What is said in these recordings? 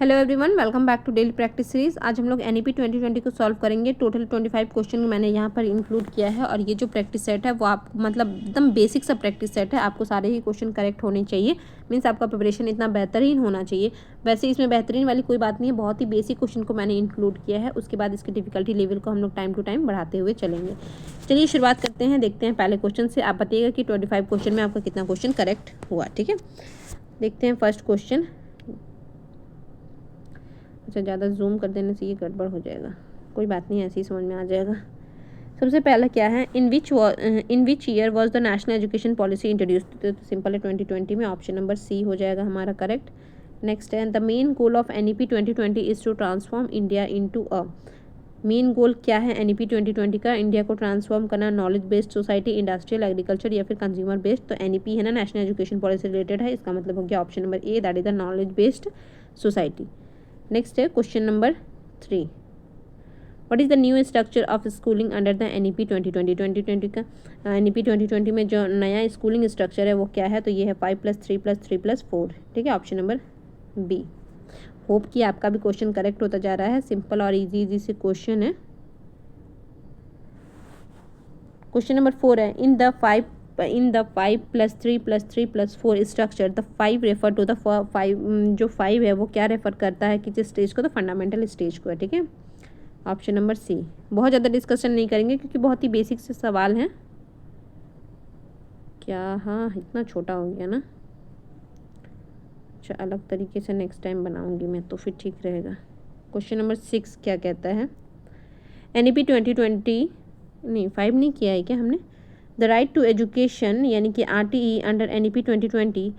Hello everyone, welcome back to daily practice series. आज हम लोग एनईपी 2020 को सॉल्व करेंगे। टोटल 25 क्वेश्चन मैंने यहाँ पर इंक्लूड किया है और ये जो प्रैक्टिस सेट है वो आप मतलब एकदम बेसिक सा प्रैक्टिस सेट है। आपको सारे ही क्वेश्चन करेक्ट होने चाहिए, मीन्स आपका प्रिपरेशन इतना बेहतरीन होना चाहिए। वैसे इसमें बेहतरीन वाली कोई बात नहीं है, बहुत ही बेसिक क्वेश्चन को मैंने इंक्लूड किया है। उसके बाद इसकी डिफिकल्टी लेवल को हम लोग टाइम टू टाइम बढ़ाते हुए चलेंगे। चलिए शुरुआत करते हैं, देखते हैं पहले क्वेश्चन से। आप बताइएगा कि 25 क्वेश्चन में आपका कितना क्वेश्चन करेक्ट हुआ। ठीक है, देखते हैं फर्स्ट क्वेश्चन। अच्छा, ज़्यादा जूम कर देने से ये गड़बड़ हो जाएगा, कोई बात नहीं, ऐसे ही समझ में आ जाएगा। सबसे पहला क्या है, in which year was the national education policy introduced. तो सिंपल है, 2020 में। ऑप्शन नंबर सी हो जाएगा हमारा करेक्ट। नेक्स्ट है, the main goal of NEP 2020 is to transform India into a. Main goal क्या है एनईपी 2020 का? इंडिया को ट्रांसफॉर्म करना, knowledge based society, industrial, agriculture या फिर कंज्यूमर बेस्ड। तो एनईपी है ना, नेशनल एजुकेशन पॉलिसी रिलेटेड है, इसका मतलब हो गया option number A, that is the knowledge based society. Next है question number 3। What is the new structure of schooling under the NEP 2020। 2020 का एनईपी 2020 में जो नया स्कूलिंग स्ट्रक्चर है वो क्या है? तो ये है 5+3+3+4। ठीक है, ऑप्शन नंबर बी। होप कि आपका भी क्वेश्चन करेक्ट होता जा रहा है। सिंपल और इजी से क्वेश्चन है। क्वेश्चन नंबर 4 है, in the 5+3+3+4 structure the 5 refer to the 5। जो 5 है वो क्या रेफर करता है, किस स्टेज को? तो फंडामेंटल स्टेज को है। ठीक है, ऑप्शन नंबर सी। बहुत ज़्यादा डिस्कशन नहीं करेंगे क्योंकि बहुत ही बेसिक से सवाल हैं। क्या? हाँ, इतना छोटा हो गया ना। अच्छा, अलग तरीके से नेक्स्ट टाइम बनाऊंगी मैं तो फिर ठीक रहेगा। क्वेश्चन नंबर 6 क्या कहता है, एनईपी 2020 नहीं 5 नहीं किया है क्या हमने? द राइट टू एजुकेशन यानी कि RTE under NEP 2020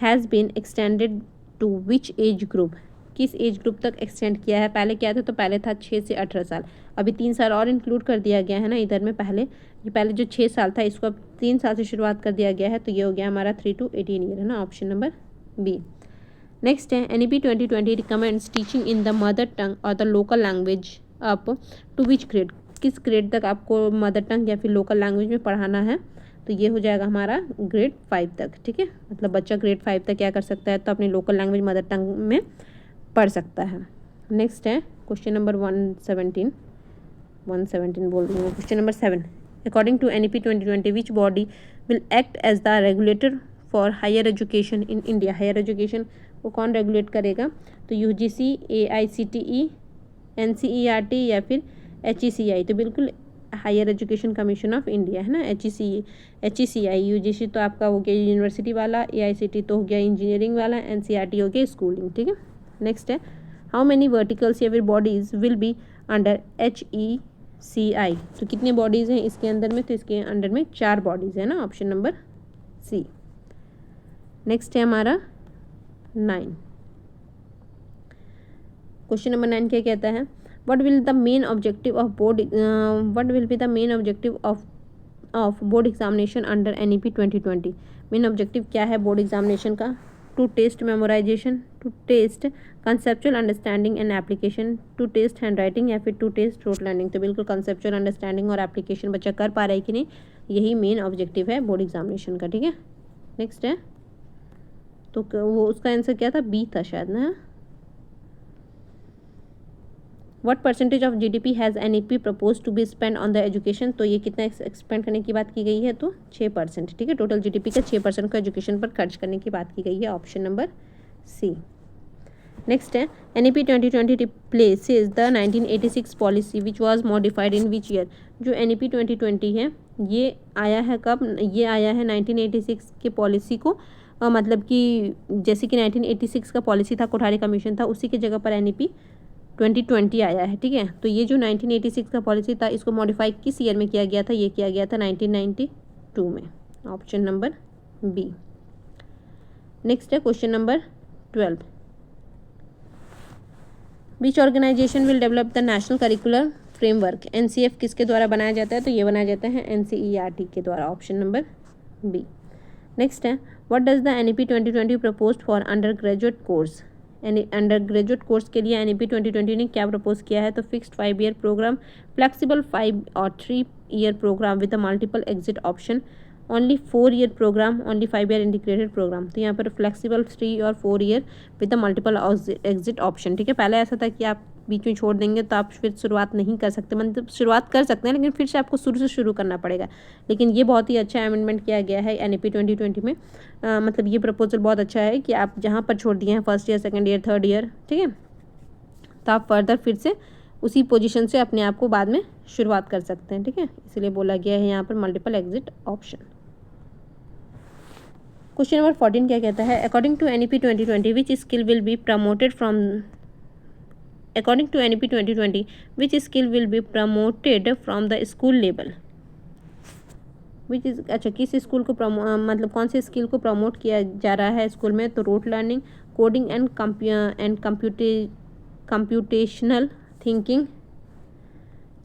has been extended to which age group. किस एज ग्रुप तक एक्सटेंड किया है? पहले क्या था? तो पहले था 6 से 18 साल, अभी 3 साल और इंक्लूड कर दिया गया है ना इधर में। पहले जो 6 साल था इसको अब 3 साल से शुरुआत कर दिया गया है, तो ये हो गया हमारा 3 to 18 ईयर है ना, ऑप्शन नंबर बी। नेक्स्ट है, NEP 2020 recommends teaching in the mother tongue और the local language up to which grade. किस ग्रेड तक आपको मदर टंग या फिर लोकल लैंग्वेज में पढ़ाना है? तो ये हो जाएगा हमारा ग्रेड 5 तक। ठीक है, मतलब बच्चा ग्रेड 5 तक क्या कर सकता है? तो अपनी लोकल लैंग्वेज मदर टंग में पढ़ सकता है। नेक्स्ट है क्वेश्चन नंबर 117 बोल रही हूँ। Question number 7, according to NEP 2020 which body will act as the regulator for higher education in India. Higher education को कौन रेगुलेट करेगा? तो यूजीसी, एआईसीटीई, एनसीईआरटी या फिर एचईसीआई। तो बिल्कुल higher education commission of India है ना, एचईसीआई। यूजीसी तो आपका हो गया यूनिवर्सिटी वाला, एआईसीटी तो हो गया इंजीनियरिंग वाला, एनसीईआरटी हो गया स्कूलिंग। ठीक है, नेक्स्ट है, हाउ मेनी वर्टिकल्स या फिर bodies will be under HECI. तो कितने बॉडीज़ हैं इसके अंदर में? तो इसके अंडर में 4 बॉडीज़ है ना, ऑप्शन नंबर सी। नेक्स्ट है हमारा 9। क्वेश्चन नंबर 9 क्या कहता है, what will be the main objective of board examination under NEP 2020। Main objective क्या है बोर्ड एग्जामिनेशन का? To test memorisation, to test conceptual understanding and application, to test handwriting या फिर टू टेस्ट रोट लर्निंग। तो बिल्कुल conceptual understanding और application बच्चा कर पा रहा है कि नहीं, यही मेन ऑब्जेक्टिव है बोर्ड एग्जामिनेशन का। ठीक है, नेक्स्ट है, तो वो उसका आंसर क्या था? बी था शायद ना। What percentage of GDP has NEP propose to be spend on the education. तो ये कितना एक्सपेंड करने की बात की गई है? तो 6%। ठीक है, टोटल जीडीपी का 6% को एजुकेशन पर खर्च करने की बात की गई है, ऑप्शन नंबर सी। नेक्स्ट है, NEP 2020 replaces the 1986 policy which was modified in which year. जो एनईपी 2020 है ये आया है कब? ये आया है 1986 के पॉलिसी को मतलब कि जैसे कि 1986 का पॉलिसी था, कोठारी कमीशन था, उसी की जगह पर एनईपी 2020 आया है। ठीक है, तो ये जो 1986 का पॉलिसी था इसको मॉडिफाई किस ईयर में किया गया था? ये किया गया था 1992 में, ऑप्शन नंबर बी। नेक्स्ट है question number 12, which organisation will develop the national curricular framework. NCF किसके द्वारा बनाया जाता है? तो ये बनाया जाता है एनसीईआरटी के द्वारा, ऑप्शन नंबर बी। नेक्स्ट है, what does the NEP 2020 proposed for under graduate course. Under graduate course के लिए एनईपी 2020 ने क्या प्रपोज किया है? तो फिक्स्ड 5 ईयर प्रोग्राम, फ्लेक्सिबल 5 और 3 year programme with a multiple exit option, only 4 year programme, only 5 year integrated programme. तो यहाँ पर फ्लेक्सिबल 3 और 4 year with the multiple exit option, ठीक है। पहले ऐसा था कि आप बीच में छोड़ देंगे तो आप फिर शुरुआत नहीं कर सकते, मतलब शुरुआत कर सकते हैं लेकिन फिर से आपको शुरू से शुरू करना पड़ेगा। लेकिन ये बहुत ही अच्छा अमेंडमेंट किया गया है NEP 2020 में। मतलब ये प्रपोजल बहुत अच्छा है कि आप जहाँ पर छोड़ दिए हैं first year, second year, third year, ठीक है, तो आप फर्दर फिर से उसी पोजीशन से अपने आप को बाद में शुरुआत कर सकते हैं, ठीक है। इसलिए बोला गया है यहाँ पर multiple exit option. Question number 14 क्या कहता है, according to NEP 2020 which skill will be promoted from, according to NEP 2020 which skill will be promoted from the school level, which is, अच्छा किस स्कूल को मतलब कौन से स्किल को प्रमोट किया जा रहा है स्कूल में। तो rote learning, coding and computational thinking,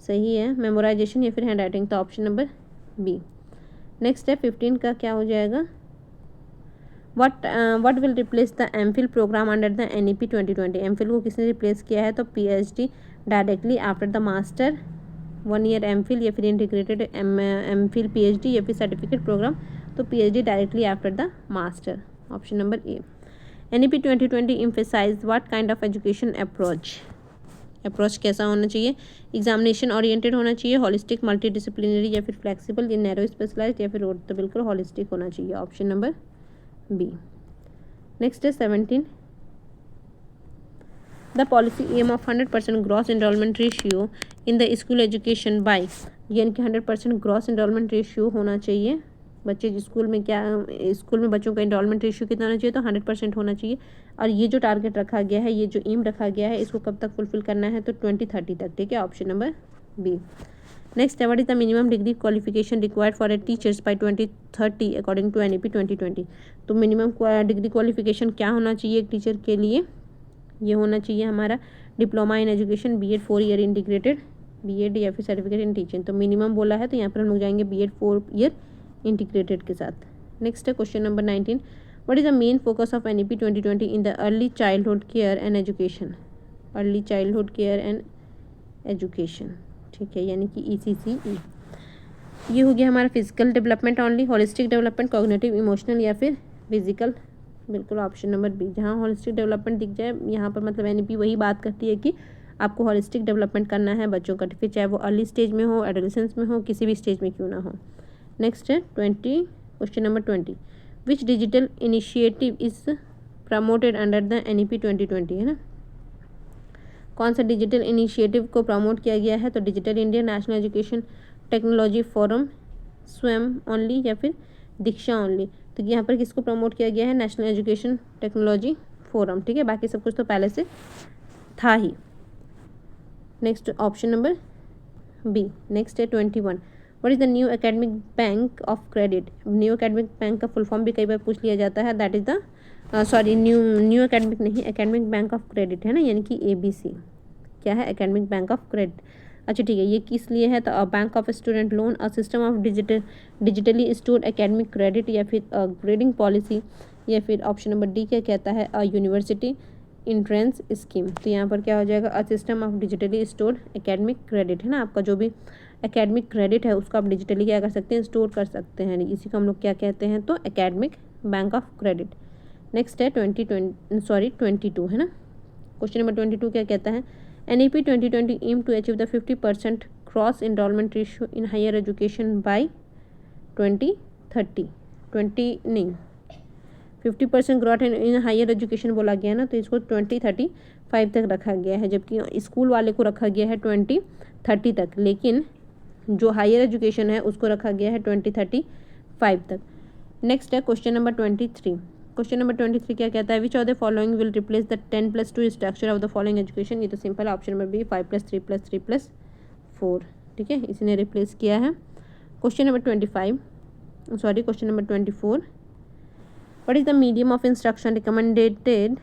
सही है, मेमोराइजेशन या फिर हैंड राइटिंग। तो ऑप्शन नंबर बी। नेक्स्ट है 15 का क्या हो जाएगा, what will replace the MPhil programme under the NEP 2020। MPhil को किसने रिप्लेस किया है, तो PhD directly after the master, 1 year MPhil या फिर इंटीग्रेटेड MPhil PhD या फिर सर्टिफिकेट प्रोग्राम। तो PhD directly after the master, option number A. NEP 2020 emphasize what kind of education approach कैसा होना चाहिए, एग्जामिनेशन ओरिएंटेड होना चाहिए, हॉलिस्टिक, मल्टी डिसिप्लिनरी या फिर फ्लेक्सिबल, या नैरो स्पेशलाइज्ड या फिर रोड। तो बिल्कुल हॉलिस्टिक होना चाहिए, ऑप्शन नंबर बी। नेक्स्ट है 17, the policy aim of 100% gross enrolment ratio in the school education by, यानी कि 100% ग्रॉस एनरोलमेंट रेशियो होना चाहिए बच्चे स्कूल में, क्या स्कूल में बच्चों का एनरोलमेंट रेशियो कितना होना चाहिए, तो 100% होना चाहिए। और ये जो टारगेट रखा गया है, ये जो एम रखा गया है, इसको कब तक फुलफिल करना है, तो 2030 तक, ठीक है, ऑप्शन नंबर बी। नेक्स्ट है what is the minimum degree qualification required for a teachers by 2030 according to NEP 2020। तो मिनिमम डिग्री क्वालिफिकेशन क्या होना चाहिए एक टीचर के लिए, ये होना चाहिए हमारा diploma in education, B.Ed 4 year integrated, B.Ed या फिर सर्टिफिकेट इन टीचिंग। तो मिनिमम बोला है तो यहाँ पर हम लोग जाएंगे B.Ed 4 ईयर इंटीग्रेटेड के साथ। नेक्स्ट है question number 19, what is the main focus of NEP 2020 in the early childhood care and education, early childhood care and education, ठीक है, यानी कि ECCE। ये हो गया हमारा physical development only, holistic development, cognitive, emotional या फिर फिजिकल, बिल्कुल ऑप्शन नंबर बी। जहाँ होलिस्टिक डेवलपमेंट दिख जाए यहाँ पर मतलब NEP वही बात करती है कि आपको होलिस्टिक डेवलपमेंट करना है बच्चों का, फिर चाहे वो अर्ली स्टेज में हो, एडोलेसेंस में हो, किसी भी स्टेज में क्यों ना हो। नेक्स्ट है 20, question number 20, which digital initiative is promoted under the NEP 2020, है ना, कौन सा डिजिटल इनिशिएटिव को प्रमोट किया गया है, तो digital India, national education technology forum, स्वयं ओनली या फिर दीक्षा ओनली। तो यहाँ पर किसको प्रमोट किया गया है, नेशनल एजुकेशन टेक्नोलॉजी फोरम, ठीक है, बाकी सब कुछ तो पहले से था ही। Next option number B. Next है 21, what is the new academic bank of credit. New academic bank का फुल फॉर्म भी कई बार पूछ लिया जाता है, that is the sorry new academic नहीं, एकेडमिक बैंक ऑफ क्रेडिट है ना, यानी कि ABC। क्या है, एकेडमिक बैंक ऑफ क्रेडिट। अच्छा ठीक है, ये किस लिए है, तो bank of student loan, a system of digitally stored academic credit या फिर ग्रेडिंग पॉलिसी, या फिर ऑप्शन नंबर डी क्या कहता है, अ यूनिवर्सिटी इंट्रेंस स्कीम। तो यहाँ पर क्या हो जाएगा, a system of digitally stored academic credit, है ना, आपका जो भी एकेडमिक क्रेडिट है उसको आप डिजिटली क्या कर सकते हैं, स्टोर कर सकते हैं, इसी को हम लोग क्या कहते हैं, तो academic bank of credit. Next है 22 है ना, क्वेश्चन नंबर 22 क्या कहता है, NEP 2020 aim to achieve the 50% cross enrolment ratio in higher education by 2030, 20 नहीं 50% ग्रोथ इन हायर एजुकेशन बोला गया ना, तो इसको 2035 तक रखा गया है, जबकि स्कूल वाले को रखा गया है 2030 तक, लेकिन जो हायर एजुकेशन है उसको रखा गया है 2035 तक। नेक्स्ट है क्वेश्चन नंबर 23, क्वेश्चन नंबर 23 क्या कहता है, which of the following will replace the 10+2 structure of the following education. ये तो सिंपल, ऑप्शन नंबर बी 5+3+3+4, ठीक है, इसने रिप्लेस किया है। Question number 25, sorry question number 24, what is the medium of instruction recommended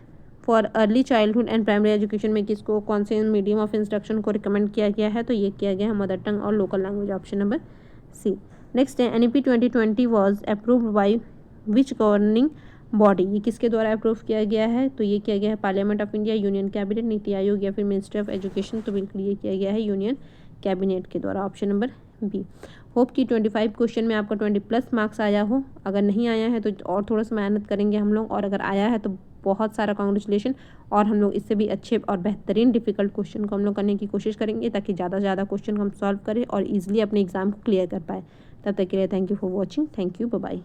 for early childhood and primary education में किसको, कौन से मीडियम ऑफ इंस्ट्रक्शन को रिकमेंड किया गया है, तो ये किया गया है मदर टंग और local language, option number C. Next है NEP 2020 was approved by which governing body, ये किसके द्वारा अप्रूव किया गया है, तो ये किया गया है parliament of India, union cabinet, NITI Aayog या फिर मिनिस्ट्री ऑफ एजुकेशन। तो बिल्कुल ये किया गया है यूनियन कैबिनेट के द्वारा, ऑप्शन नंबर बी। होप कि 25 क्वेश्चन में आपका 20+ मार्क्स आया हो। अगर नहीं आया है तो और थोड़ा सा मेहनत करेंगे हम लोग, और अगर आया है तो बहुत सारा कॉन्ग्रेचुलेशन। और हम लोग इससे भी अच्छे और बेहतरीन डिफिकल्ट क्वेश्चन को हम लोग करने की कोशिश करेंगे, ताकि ज़्यादा से ज़्यादा क्वेश्चन हम सॉल्व करें और ईजिली अपने एग्ज़ाम को क्लियर कर पाए। तब तक के लिए thank you for watching. Thank you, bye bye.